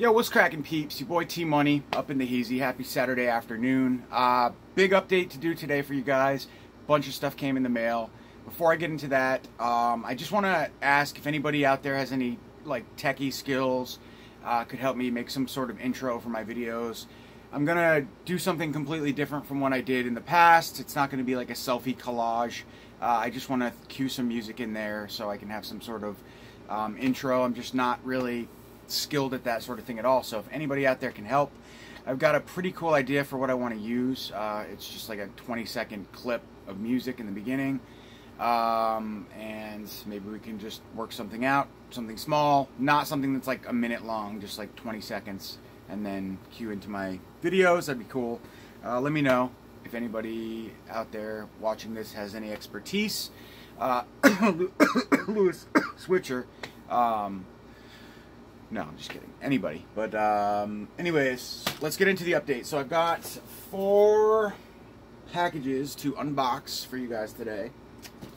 Yo, what's cracking, peeps? Your boy T Money up in the Heezy. Happy Saturday afternoon. Big update to do today for you guys. Bunch of stuff came in the mail. Before I get into that, I just want to ask if anybody out there has any like techie skills, could help me make some sort of intro for my videos. I'm gonna do something completely different from what I did in the past. It's not gonna be like a selfie collage. I just want to cue some music in there so I can have some sort of intro. I'm just not really skilled at that sort of thing at all, so if anybody out there can help, I've got a pretty cool idea for what I want to use. It's just like a 20-second clip of music in the beginning, and maybe we can just work something out, something small, not something that's like a minute long, just like 20 seconds, and then cue into my videos. That'd be cool. Let me know if anybody out there watching this has any expertise. Lewis Switcher. No, I'm just kidding. Anybody. But anyways, let's get into the update. So I've got 4 packages to unbox for you guys today.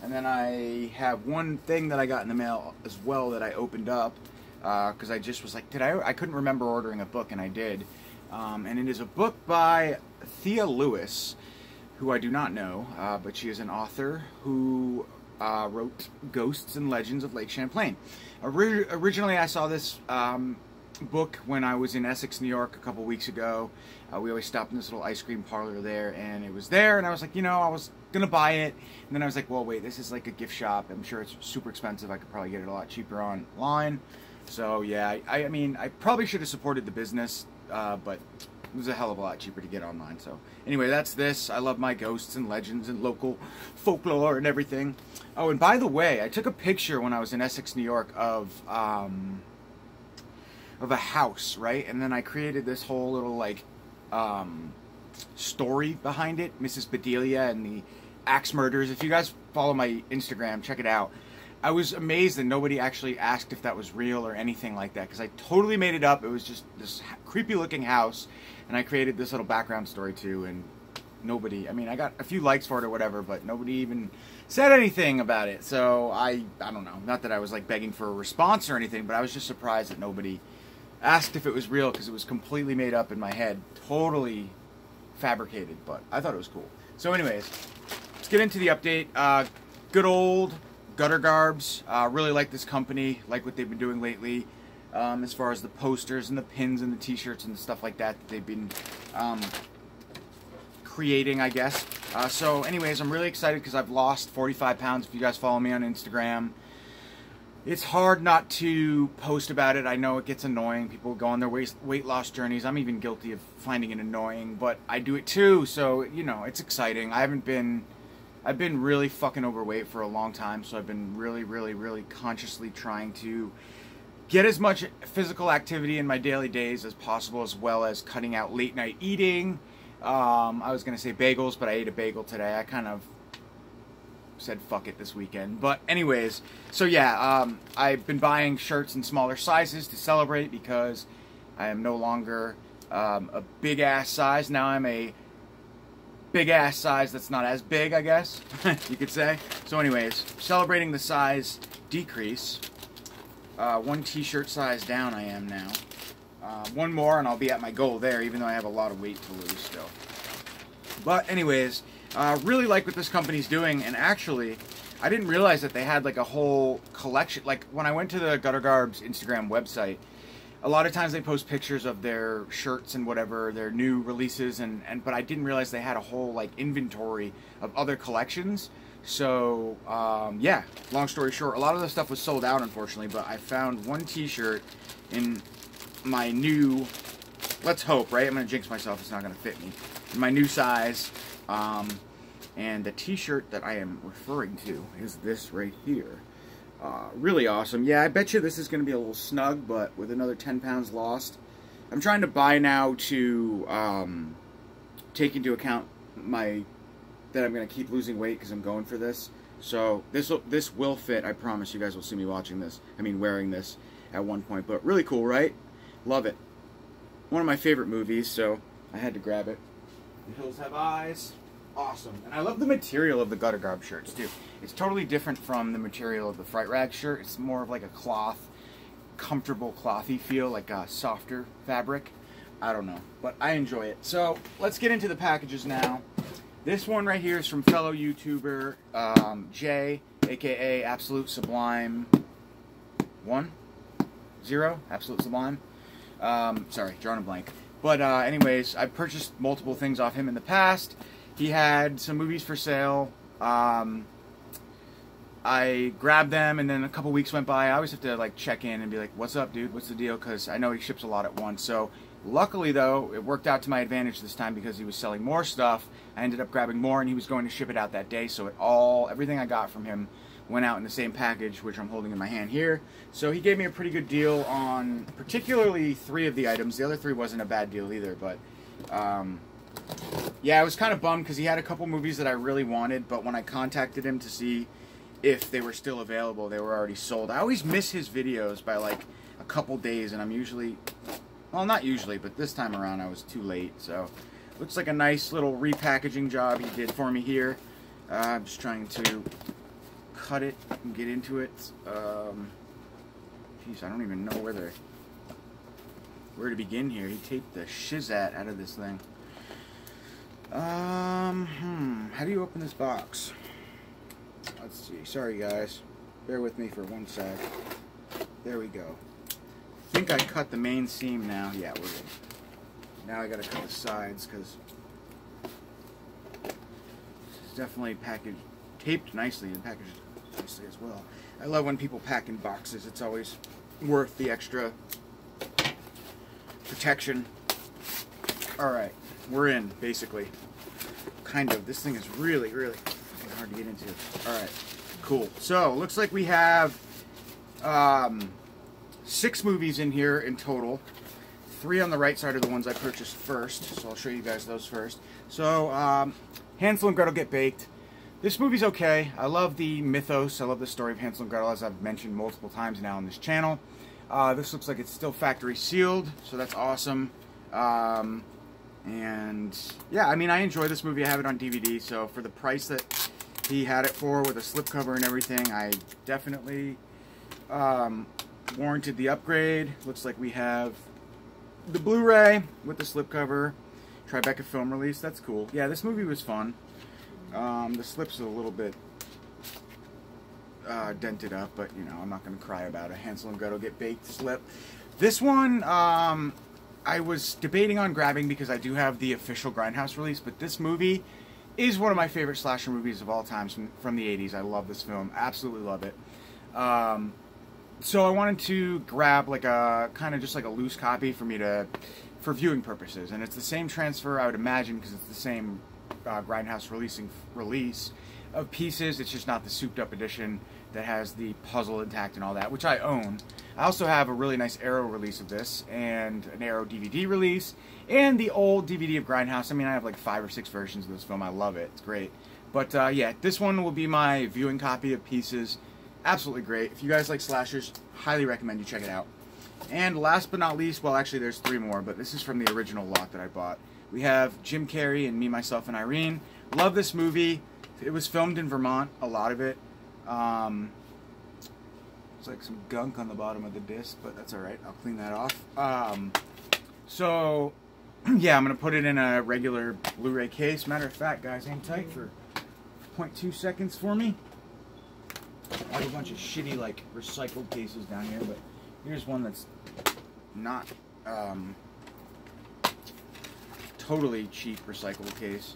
And then I have one thing that I got in the mail as well that I opened up. Because I just was like, I couldn't remember ordering a book, and I did. And it is a book by Thea Lewis, who I do not know. But she is an author who wrote Ghosts and Legends of Lake Champlain. Originally, I saw this book when I was in Essex, New York a couple weeks ago. We always stopped in this little ice cream parlor there, and it was there, and I was like, I was going to buy it, and then I was like, well, wait, this is like a gift shop. I'm sure it's super expensive. I could probably get it a lot cheaper online. So, yeah, I mean, I probably should have supported the business, but it was a hell of a lot cheaper to get online. So anyway, that's this. I love my ghosts and legends and local folklore and everything. Oh, and by the way, I took a picture when I was in Essex, New York of a house, right? And then I created this whole little like story behind it, Mrs. Bedelia and the axe murders. If you guys follow my Instagram, check it out. I was amazed that nobody actually asked if that was real or anything like that, because I totally made it up. It was just this creepy looking house, and I created this little background story too, and nobody, I mean, I got a few likes for it or whatever, but nobody even said anything about it. So I don't know, not that I was like begging for a response or anything, but I was just surprised that nobody asked if it was real, because it was completely made up in my head, totally fabricated, but I thought it was cool. So anyways, let's get into the update. Good old Gutter Garbs. Really like this company, like what they've been doing lately, as far as the posters and the pins and the t-shirts and stuff like that they've been creating, I guess. So anyways, I'm really excited because I've lost 45 pounds. If you guys follow me on Instagram, it's hard not to post about it. I know it gets annoying. People go on their weight loss journeys. I'm even guilty of finding it annoying, but I do it too, so it's exciting. I've been really fucking overweight for a long time, so I've been really consciously trying to get as much physical activity in my daily days as possible, as well as cutting out late night eating. I was going to say bagels, but I ate a bagel today. I kind of said fuck it this weekend. But anyways, so yeah, I've been buying shirts in smaller sizes to celebrate, because I am no longer a big ass size. Now I'm a big ass size that's not as big, I guess you could say. So anyways, celebrating the size decrease, 1 t-shirt size down I am now. 1 more and I'll be at my goal there, even though I have a lot of weight to lose still. But anyways, really like what this company's doing, and actually I didn't realize that they had like a whole collection. Like when I went to the Gutter Garbs Instagram website, a lot of times they post pictures of their shirts and whatever, their new releases, but I didn't realize they had a whole like inventory of other collections. So yeah, long story short, a lot of the stuff was sold out, unfortunately, but I found 1 t-shirt in my new, let's hope, right? I'm gonna jinx myself, it's not gonna fit me, in my new size. And the t-shirt that I am referring to is this right here. Really awesome. Yeah, I bet you this is going to be a little snug, but with another 10 pounds lost. I'm trying to buy now to take into account that I'm going to keep losing weight, because I'm going for this. So this will fit. I promise you guys will see me watching this. I mean, wearing this at one point. But really cool, right? Love it. One of my favorite movies, so I had to grab it. The Hills Have Eyes. Awesome. And I love the material of the Gutter Garb shirts too. It's totally different from the material of the Fright Rag shirt. It's more of like a cloth comfortable clothy feel, like a softer fabric. I don't know, but I enjoy it. So let's get into the packages now. This one right here is from fellow YouTuber Jay, aka Absolute Sublime 10, Absolute Sublime. Sorry, drawing a blank. But anyways, I've purchased multiple things off him in the past. He had some movies for sale. I grabbed them, and then a couple weeks went by. I always have to like check in and be like, "What's up, dude? What's the deal?" Because I know he ships a lot at once. So luckily, though, it worked out to my advantage this time because he was selling more stuff. I ended up grabbing more, and he was going to ship it out that day. So everything I got from him went out in the same package, which I'm holding in my hand here. So he gave me a pretty good deal on particularly 3 of the items. The other 3 wasn't a bad deal either, but yeah, I was kind of bummed because he had a couple movies that I really wanted, but when I contacted him to see if they were still available, they were already sold. I always miss his videos by like a couple days, and I'm usually, well, not usually, but this time around I was too late. So looks like a nice little repackaging job he did for me here. I'm just trying to cut it and get into it. Jeez, I don't even know where to begin here. He taped the shizat out of this thing. How do you open this box? Let's see. Sorry, guys. Bear with me for 1 sec. There we go. I think I cut the main seam now. Yeah, we're good. Now I gotta cut the sides because it's definitely taped nicely and packaged nicely as well. I love when people pack in boxes. It's always worth the extra protection. Alright, we're in, basically. Kind of. This thing is really, really hard to get into. Alright, cool. So, looks like we have 6 movies in here in total. 3 on the right side are the ones I purchased first, so I'll show you guys those first. So, Hansel and Gretel Get Baked. This movie's okay. I love the mythos. I love the story of Hansel and Gretel, as I've mentioned multiple times now on this channel. This looks like it's still factory sealed, so that's awesome. And yeah, I mean, I enjoy this movie. I have it on DVD, so for the price that he had it for, with a slipcover and everything, I definitely warranted the upgrade. Looks like we have the Blu-ray with the slipcover, Tribeca film release. That's cool. Yeah, this movie was fun. The slip's a little bit dented up, but you know, I'm not going to cry about it. Hansel and Gretel Get Baked slip. This one, I was debating on grabbing because I do have the official Grindhouse release, but this movie is one of my favorite slasher movies of all time from the 80s. I love this film. Absolutely love it. So I wanted to grab like a kind of just like a loose copy for viewing purposes, and it's the same transfer, I would imagine, because it's the same Grindhouse release of pieces. It's just not the souped up edition that has the puzzle intact and all that, which I own. I also have a really nice Arrow release of this, and an Arrow DVD release, and the old DVD of Grindhouse. I mean, I have like 5 or 6 versions of this film. I love it. It's great. But yeah, this one will be my viewing copy of Pieces. Absolutely great. If you guys like slashers, highly recommend you check it out. And last but not least, well, actually there's 3 more, but this is from the original lot that I bought. We have Jim Carrey and Me, Myself, and Irene. Love this movie. It was filmed in Vermont, a lot of it. It's like some gunk on the bottom of the disc, but that's alright. I'll clean that off. So, yeah, I'm going to put it in a regular Blu-ray case. Matter of fact, guys, hang tight for 0.2 seconds for me. I have a bunch of shitty, like, recycled cases down here, but here's one that's not totally cheap recycled case.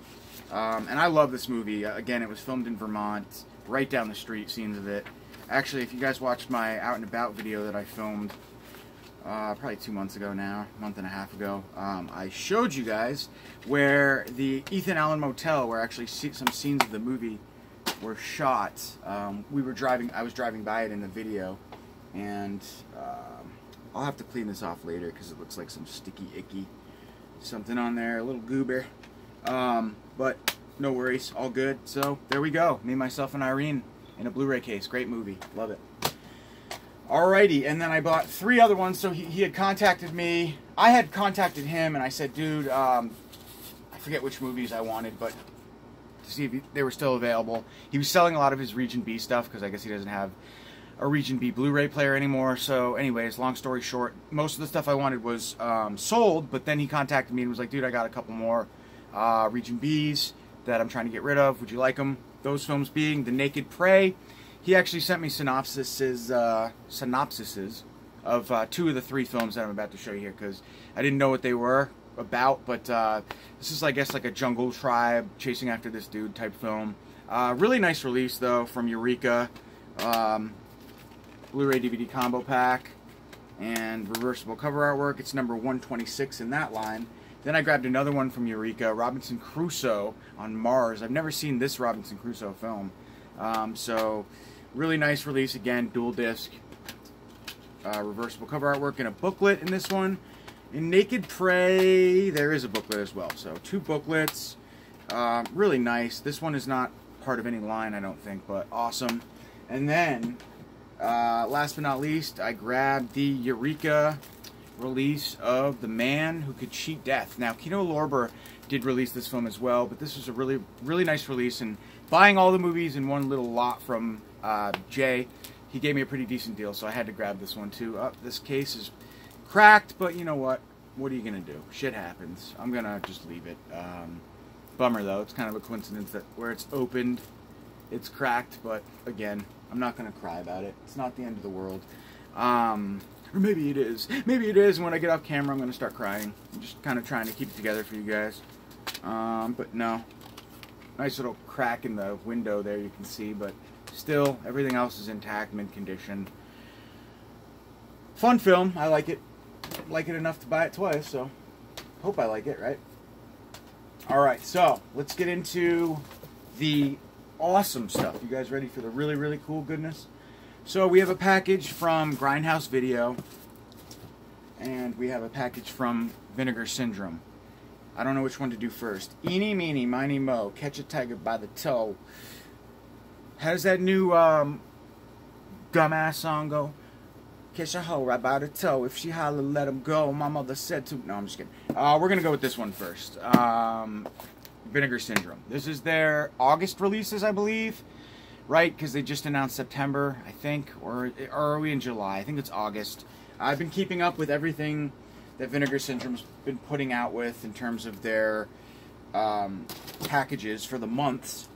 And I love this movie. Again, it was filmed in Vermont, right down the street, scenes of it. Actually, if you guys watched my Out and About video that I filmed probably 2 months ago now, a month and a half ago, I showed you guys where the Ethan Allen Motel, where actually some scenes of the movie were shot. I was driving by it in the video, and I'll have to clean this off later because it looks like some sticky, icky something on there, a little goober. But no worries, all good. So there we go, Me, Myself, and Irene in a Blu-ray case. Great movie, love it. Alrighty, and then I bought 3 other ones. So he had contacted me. I had contacted him, and I said, dude, I forget which movies I wanted, but to see if they were still available. He was selling a lot of his Region B stuff because I guess he doesn't have a Region B Blu-ray player anymore. So anyways, long story short, most of the stuff I wanted was sold, but then he contacted me and was like, dude, I got a couple more Region Bs that I'm trying to get rid of. Would you like them? Those films being The Naked Prey. He actually sent me synopsises of 2 of the 3 films that I'm about to show you here, because I didn't know what they were about, but this is, I guess, like a jungle tribe chasing after this dude type film. Really nice release, though, from Eureka. Blu-ray DVD combo pack and reversible cover artwork. It's number 126 in that line. Then I grabbed another one from Eureka, Robinson Crusoe on Mars. I've never seen this Robinson Crusoe film. So, really nice release, again, dual disc. Reversible cover artwork and a booklet in this one. In Naked Prey, there is a booklet as well. So, 2 booklets. Really nice. This one is not part of any line, I don't think, but awesome. And then, last but not least, I grabbed the Eureka release of The Man Who Could Cheat Death. Now, Kino Lorber did release this film as well, but this was a really, really nice release. And buying all the movies in one little lot from Jay, he gave me a pretty decent deal, so I had to grab this one too. This case is cracked, but you know what? What are you going to do? Shit happens. I'm going to just leave it. Bummer, though. It's kind of a coincidence that where it's opened, it's cracked, but again, I'm not going to cry about it. It's not the end of the world. Or maybe it is. Maybe it is, and when I get off camera, I'm going to start crying. I'm just kind of trying to keep it together for you guys. But no. Nice little crack in the window there you can see, but still, everything else is intact, mint condition. Fun film. I like it. Like it enough to buy it twice, so hope I like it, right? Alright, so let's get into the awesome stuff. You guys ready for the really, really cool goodness? So we have a package from Grindhouse Video, and we have a package from Vinegar Syndrome. I don't know which one to do first. Eeny, meeny, miny, mo, catch a tiger by the toe. How does that new dumbass song go? Catch a hoe right by the toe. If she holler, let him go. My mother said to... No, I'm just kidding. We're going to go with this one first. Vinegar Syndrome. This is their August releases, I believe. Right? Because they just announced September, I think. Or are we in July? I think it's August. I've been keeping up with everything that Vinegar Syndrome's been putting out with in terms of their packages for the months.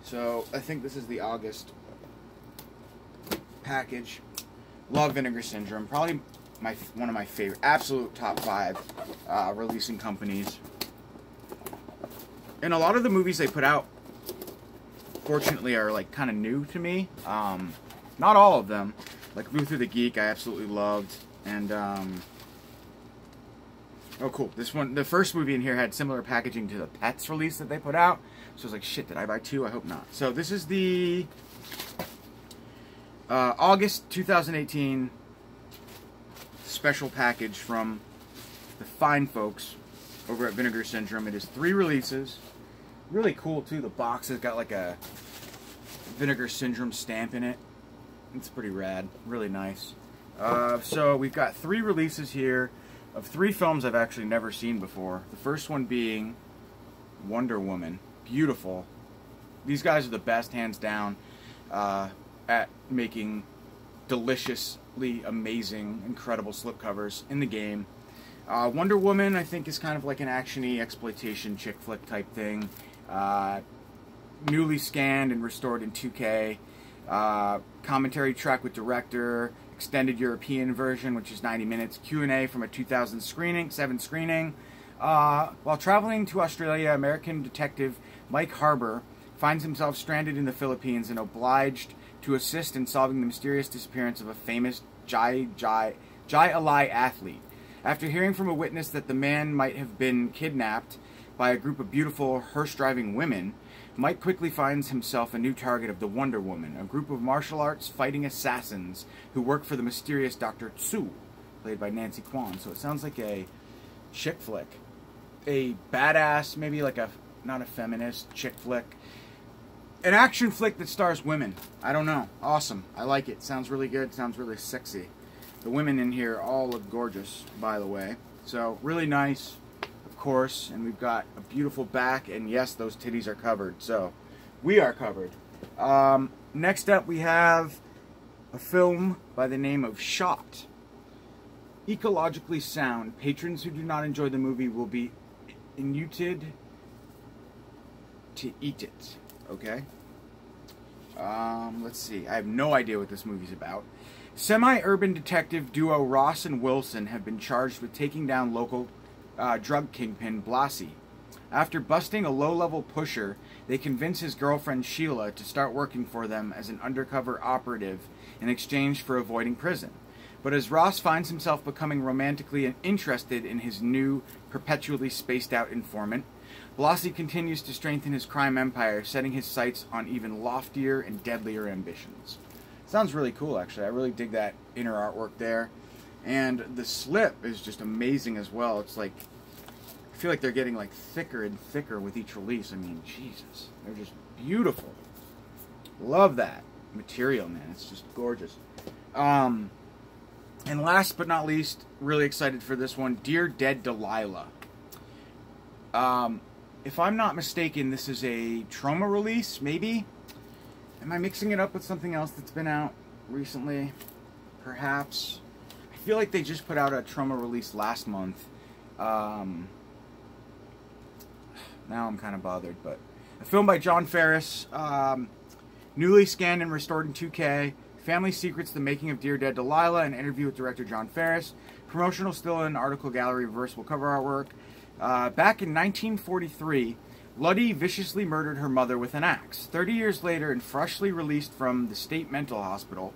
So, I think this is the August package. Love Vinegar Syndrome. Probably one of my favorite, absolute top 5 releasing companies. And a lot of the movies they put out, fortunately, are like kind of new to me. Not all of them. Like Luther the Geek, I absolutely loved. And oh, cool. This one, the first movie in here had similar packaging to the Pets release that they put out. So I was like, shit, did I buy 2? I hope not. So this is the August 2018 special package from the fine folks over at Vinegar Syndrome. It is 3 releases. Really cool, too. The box has got like a Vinegar Syndrome stamp in it. It's pretty rad. Really nice. So we've got 3 releases here of 3 films I've actually never seen before. The first one being Wonder Woman. Beautiful. These guys are the best, hands down, at making deliciously amazing, incredible slipcovers in the game. Wonder Woman, I think, is kind of like an action-y exploitation chick flick type thing. Newly scanned and restored in 2K. Commentary track with director. Extended European version, which is 90 minutes. Q&A from a 2007 screening. While traveling to Australia, American detective Mike Harbour finds himself stranded in the Philippines and obliged to assist in solving the mysterious disappearance of a famous Jai Alai athlete. After hearing from a witness that the man might have been kidnapped by a group of beautiful hearse-driving women, Mike quickly finds himself a new target of the Wonder Woman, a group of martial arts fighting assassins who work for the mysterious Dr. Tsu, played by Nancy Kwan. So it sounds like a chick flick. A badass, maybe like a, not a feminist, chick flick. An action flick that stars women. I don't know. Awesome. I like it. Sounds really good. Sounds really sexy. The women in here all look gorgeous, by the way. So, really nice, of course. And we've got a beautiful back. And yes, those titties are covered. So, we are covered. Next up, we have a film by the name of Shot. Ecologically sound. Patrons who do not enjoy the movie will be inuted to eat it. Okay? Let's see. I have no idea what this movie's about. Semi-urban detective duo Ross and Wilson have been charged with taking down local drug kingpin Blassie. After busting a low-level pusher, they convince his girlfriend Sheila to start working for them as an undercover operative in exchange for avoiding prison. But as Ross finds himself becoming romantically interested in his new, perpetually spaced-out informant, Blassie continues to strengthen his crime empire, setting his sights on even loftier and deadlier ambitions. Sounds really cool, actually. I really dig that inner artwork there. And the slip is just amazing as well. It's like, I feel like they're getting like thicker and thicker with each release. I mean, Jesus. They're just beautiful. Love that material, man. It's just gorgeous. And last but not least, really excited for this one, Dear Dead Delilah. If I'm not mistaken, this is a Troma release, maybe? Am I mixing it up with something else that's been out recently? Perhaps. I feel like they just put out a Troma release last month. Now I'm kind of bothered, but a film by John Ferris, newly scanned and restored in 2K. Family Secrets, The Making of Dear Dead Delilah, an interview with director John Ferris. Promotional still in article gallery, reversible cover artwork. Back in 1943, Luddy viciously murdered her mother with an axe. 30 years later, and freshly released from the state mental hospital,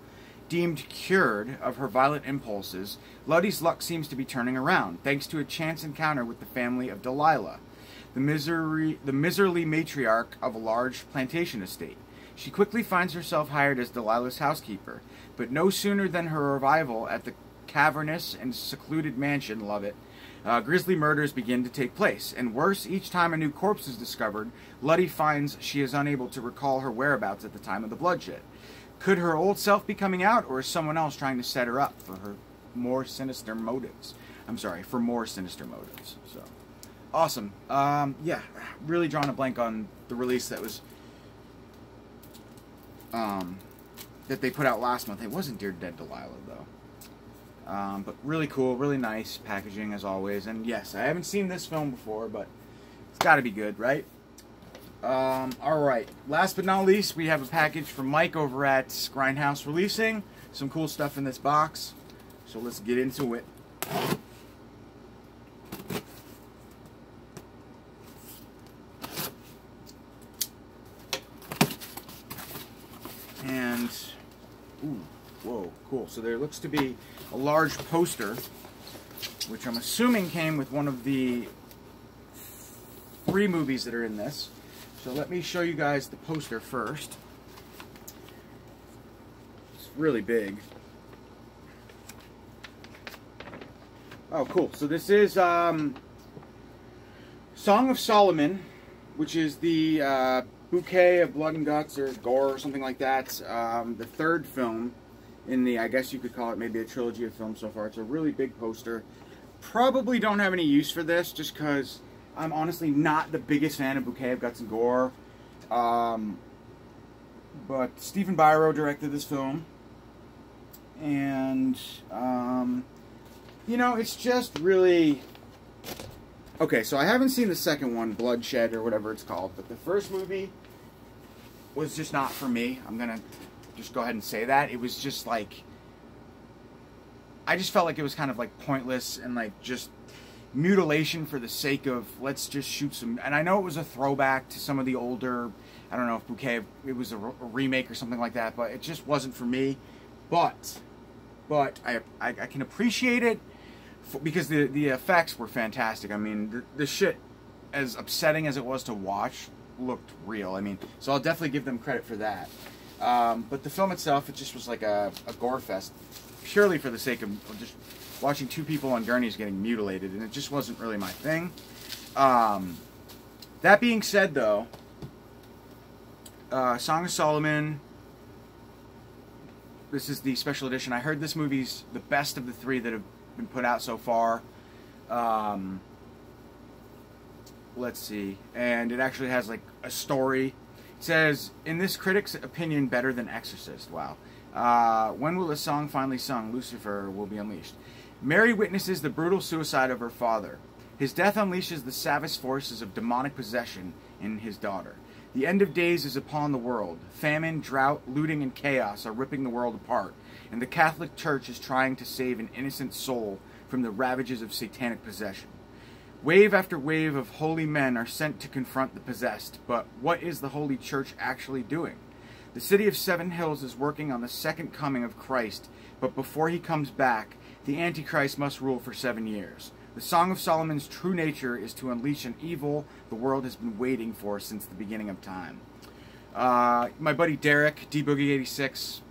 deemed cured of her violent impulses, Luddy's luck seems to be turning around, thanks to a chance encounter with the family of Delilah, the miserly matriarch of a large plantation estate. She quickly finds herself hired as Delilah's housekeeper, but no sooner than her arrival at the cavernous and secluded mansion, love it, grisly murders begin to take place, and worse, each time a new corpse is discovered, Luddy finds she is unable to recall her whereabouts at the time of the bloodshed. Could her old self be coming out, or is someone else trying to set her up for more sinister motives? So, awesome. Yeah, really drawing a blank on the release that was that they put out last month. It wasn't Dear Dead Delilah, though. But really cool, really nice packaging as always. And yes, I haven't seen this film before, but it's got to be good, right? Alright, last but not least, we have a package from Mike over at Grindhouse Releasing. Some cool stuff in this box. So let's get into it. And, ooh, whoa, cool. So there looks to be a large poster, which I'm assuming came with one of the 3 movies that are in this. So let me show you guys the poster first. It's really big. Oh, cool. So this is Song of Solomon, which is the Bouquet of Blood and Guts, or Gore, or something like that. The 3rd film in the, I guess you could call it maybe a trilogy of films so far. It's a really big poster. Probably don't have any use for this, just because I'm honestly not the biggest fan of Bouquet of Guts and Gore. But Stephen Biro directed this film. And, you know, it's just really... Okay, so I haven't seen the second one, Bloodshed, or whatever it's called. But the first movie was just not for me. I'm going to just go ahead and say that. It was just like... I just felt like it was kind of like pointless and like just mutilation for the sake of let's just shoot some. And I know it was a throwback to some of the older, I don't know if Bouquet, it was a remake or something like that, but it just wasn't for me. But I can appreciate it because the effects were fantastic. I mean, the shit, as upsetting as it was to watch, looked real. I mean, so I'll definitely give them credit for that. But the film itself, it just was like a gore fest, purely for the sake of just watching 2 people on gurneys getting mutilated, and it just wasn't really my thing. That being said, though, Song of Solomon, this is the special edition. I heard this movie's the best of the 3 that have been put out so far. Let's see. And it actually has like a story. It says, in this critic's opinion, better than Exorcist. Wow. When will the song finally sung? Lucifer will be unleashed. Mary witnesses the brutal suicide of her father. His death unleashes the savage forces of demonic possession in his daughter. The end of days is upon the world. Famine, drought, looting, and chaos are ripping the world apart, and the Catholic Church is trying to save an innocent soul from the ravages of satanic possession. Wave after wave of holy men are sent to confront the possessed, but what is the Holy Church actually doing? The city of Seven Hills is working on the second coming of Christ, but before he comes back, the Antichrist must rule for 7 years. The Song of Solomon's true nature is to unleash an evil the world has been waiting for since the beginning of time. My buddy Derek, D-Boogie86,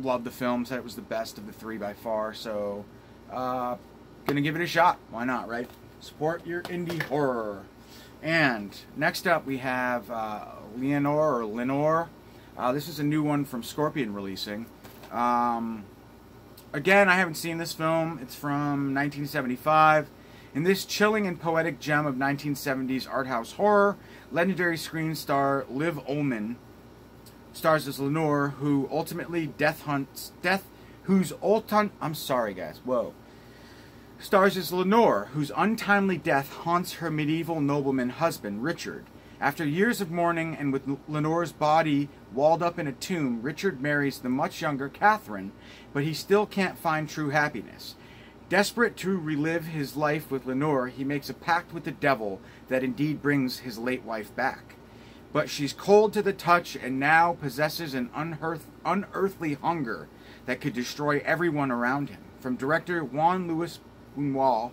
loved the film, said it was the best of the three by far, so gonna give it a shot. Why not, right? Support your indie horror. And next up we have Lenore. This is a new one from Scorpion releasing. Again, I haven't seen this film. It's from 1975. In this chilling and poetic gem of 1970s art house horror, legendary screen star Liv Ullmann stars as Lenore, who ultimately stars as Lenore, whose untimely death haunts her medieval nobleman husband, Richard. After years of mourning and with Lenore's body walled up in a tomb, Richard marries the much younger Catherine, but he still can't find true happiness. Desperate to relive his life with Lenore, he makes a pact with the devil that indeed brings his late wife back. But she's cold to the touch and now possesses an unearthly hunger that could destroy everyone around him. From director Juan Luis Buñuel,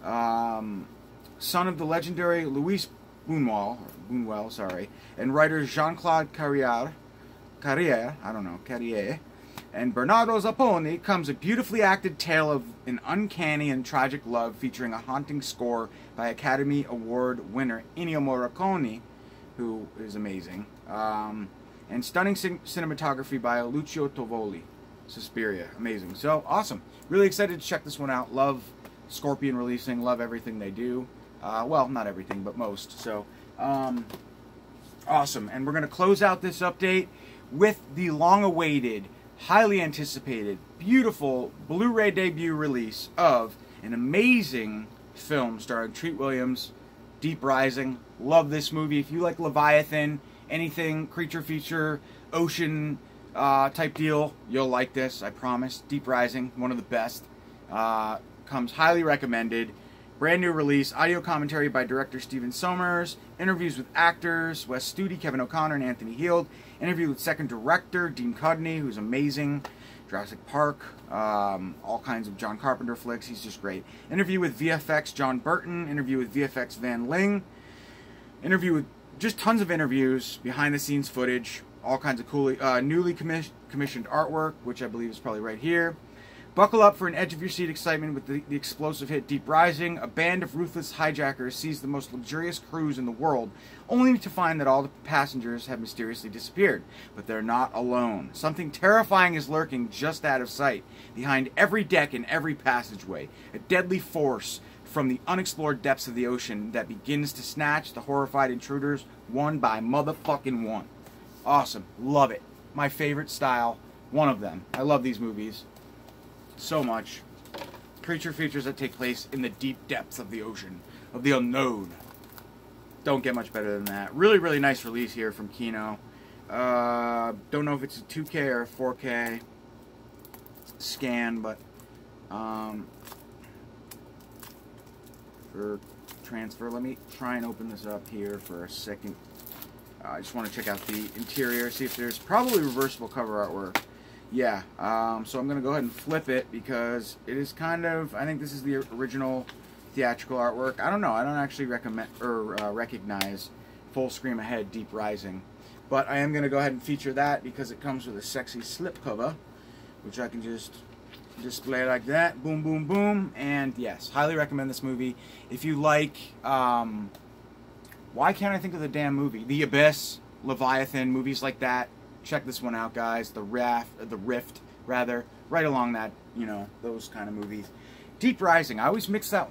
son of the legendary Luis Buñuel, and writers Jean-Claude Carrière, and Bernardo Zapponi, comes a beautifully acted tale of an uncanny and tragic love featuring a haunting score by Academy Award winner Ennio Morricone, who is amazing, and stunning cinematography by Lucio Tovoli. Suspiria, amazing. So, awesome. Really excited to check this one out. Love Scorpion releasing, love everything they do. Well, not everything, but most. So, awesome. And we're going to close out this update with the long-awaited, highly anticipated, beautiful Blu-ray debut release of an amazing film starring Treat Williams, Deep Rising. Love this movie. If you like Leviathan, anything, creature feature, ocean type deal, you'll like this, I promise. Deep Rising, one of the best. Comes highly recommended. Brand new release, audio commentary by director Steven Sommers, interviews with actors Wes Studi, Kevin O'Connor, and Anthony Heald, interview with second director Dean Cudney, who's amazing, Jurassic Park, all kinds of John Carpenter flicks, he's just great. Interview with VFX John Burton, interview with VFX Van Ling, interview with just tons of interviews, behind the scenes footage, all kinds of cool, newly commissioned artwork, which I believe is probably right here. Buckle up for an edge-of-your-seat excitement with the explosive hit Deep Rising. A band of ruthless hijackers seize the most luxurious cruise in the world, only to find that all the passengers have mysteriously disappeared. But they're not alone. Something terrifying is lurking just out of sight, behind every deck and every passageway. A deadly force from the unexplored depths of the ocean that begins to snatch the horrified intruders one by motherfucking one. Awesome. Love it. My favorite style. One of them. I love these movies so much. Creature features that take place in the deep depths of the ocean, of the unknown. Don't get much better than that. Really, really nice release here from Kino. Don't know if it's a 2K or a 4K scan, but for transfer, let me try and open this up here for a second. I just want to check out the interior, see if there's probably reversible cover artwork. Yeah, so I'm going to go ahead and flip it because it is kind of, I think this is the original theatrical artwork. I don't know, I don't actually recommend or recognize Full Scream Ahead Deep Rising. But I am going to go ahead and feature that because it comes with a sexy slipcover, which I can just display like that. Boom, boom, boom. And yes, highly recommend this movie. If you like, why can't I think of the damn movie? The Abyss, Leviathan, movies like that. Check this one out, guys. The Rift, rather. Right along that, you know, those kind of movies. Deep Rising. I always mix that.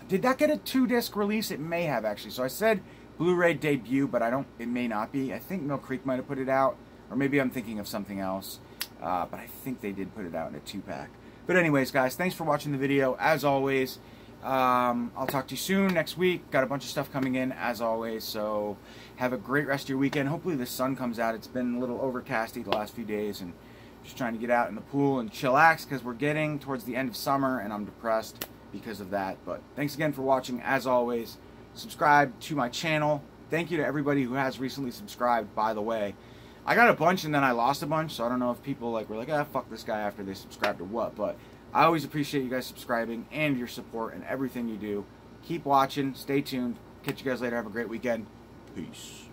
Did that get a 2-disc release? It may have, actually. So I said Blu-ray debut, but I don't. It may not be. I think Mill Creek might have put it out. Or maybe I'm thinking of something else. but I think they did put it out in a 2-pack. But anyways, guys, thanks for watching the video. As always, I'll talk to you soon next week. Got a bunch of stuff coming in, as always, so have a great rest of your weekend. Hopefully the sun comes out. It's been a little overcasty the last few days, and just trying to get out in the pool and chillax because we're getting towards the end of summer, and I'm depressed because of that. But thanks again for watching. As always, subscribe to my channel. Thank you to everybody who has recently subscribed, by the way. I got a bunch and then I lost a bunch, so I don't know if people were like, ah, fuck this guy after they subscribed or what, but I always appreciate you guys subscribing and your support and everything you do. Keep watching, stay tuned, catch you guys later, have a great weekend, peace.